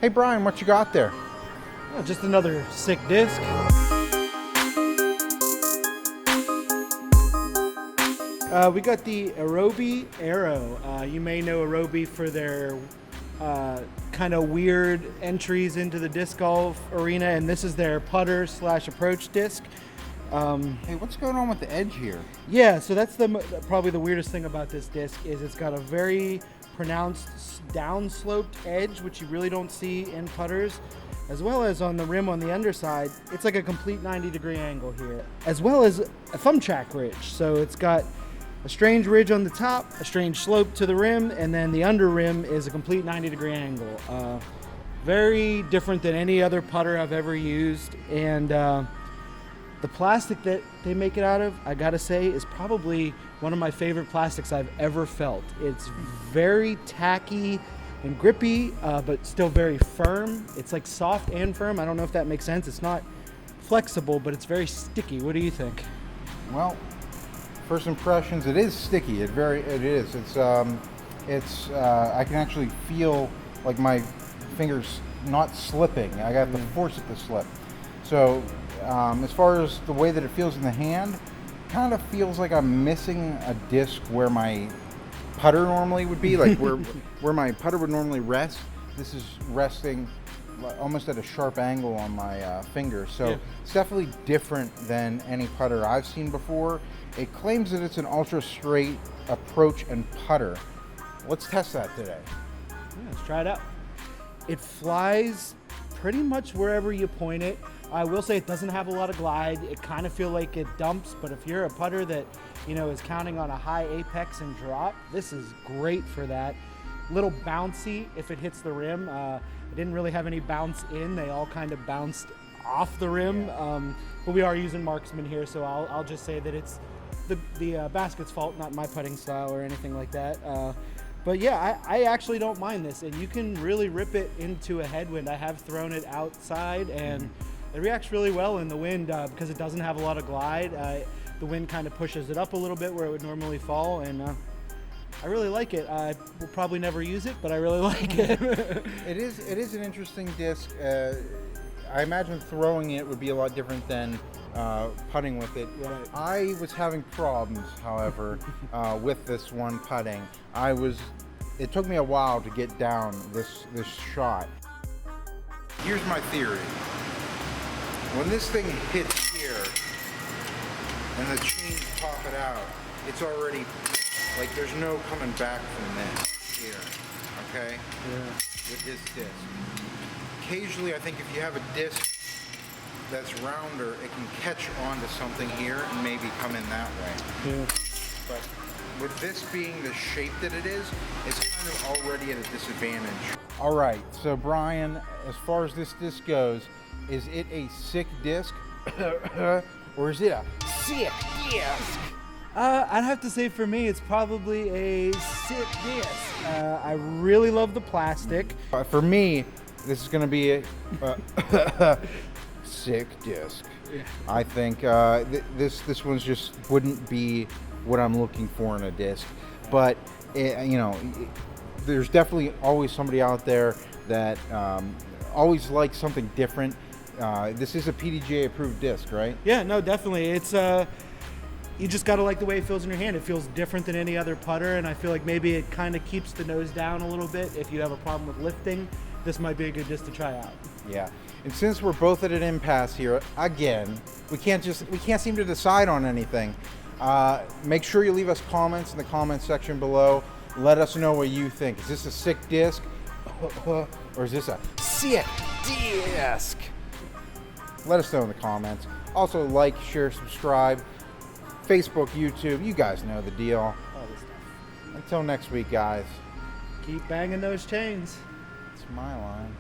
Hey Bryan, what you got there? Oh, just another sick disc. We got the Aerobie Arrow. You may know Aerobie for their kind of weird entries into the disc golf arena, and this is their putter / approach disc. Hey, what's going on with the edge here? Yeah, so that's probably the weirdest thing about this disc is it's got a very pronounced down-sloped edge, which you really don't see in putters, as well as on the rim on the underside. It's like a complete 90-degree angle here, as well as a thumb track ridge. So it's got a strange ridge on the top, a strange slope to the rim, and then the under rim is a complete 90-degree angle. Very different than any other putter I've ever used, and the plastic that they make it out of, I gotta say, is probably one of my favorite plastics I've ever felt. It's very tacky and grippy, but still very firm. It's like soft and firm. I don't know if that makes sense. It's not flexible, but it's very sticky. What do you think? Well, first impressions, it is sticky. It is. I can actually feel like my fingers not slipping. I got to force it to slip. So as far as the way that it feels in the hand, kind of feels like I'm missing a disc where my putter normally would be, like where my putter would normally rest. This is resting almost at a sharp angle on my finger. So yeah. It's definitely different than any putter I've seen before. It claims that it's an ultra straight approach and putter. Let's test that today. Yeah, let's try it out. It flies pretty much wherever you point it. I will say it doesn't have a lot of glide. It kind of feel like it dumps, but if you're a putter that, is counting on a high apex and drop, this is great for that. Little bouncy if it hits the rim. It didn't really have any bounce in. They all kind of bounced off the rim. But we are using marksman here, so I'll just say that it's the basket's fault, not my putting style or anything like that. But yeah, I actually don't mind this, and you can really rip it into a headwind. I have thrown it outside, and it reacts really well in the wind because it doesn't have a lot of glide. The wind kind of pushes it up a little bit where it would normally fall, and I really like it. I will probably never use it, but I really like it. It is an interesting disc. I imagine throwing it would be a lot different than putting with it. Right. I was having problems, however, with this one putting. It took me a while to get down this shot. Here's my theory. When this thing hits here and the chains pop it out, it's already like there's no coming back from this here. Okay? Yeah. With this disc. Occasionally, I think if you have a disc that's rounder, it can catch onto something here and maybe come in that way. Yeah. But with this being the shape that it is, it's kind of already at a disadvantage. All right, so Bryan, as far as this disc goes, is it a sick disc or is it a sick disc? I'd have to say for me, it's probably a sick disc. I really love the plastic. For me, this is going to be a sick disc. Yeah. I think this one's just wouldn't be what I'm looking for in a disc. But, there's definitely always somebody out there that always likes something different. This is a PDGA approved disc, right? Yeah, no, definitely. It's you just gotta like the way it feels in your hand. It feels different than any other putter, and I feel like maybe it kind of keeps the nose down a little bit. If you have a problem with lifting, this might be a good disc to try out. Yeah, and since we're both at an impasse here again, we can't seem to decide on anything. Make sure you leave us comments in the comment section below. Let us know what you think. Is this a sick disc, or is this a sick disc? Let us know in the comments. Also, like, share, subscribe. Facebook, YouTube, you guys know the deal. All this stuff. Until next week, guys. Keep banging those chains. It's my line.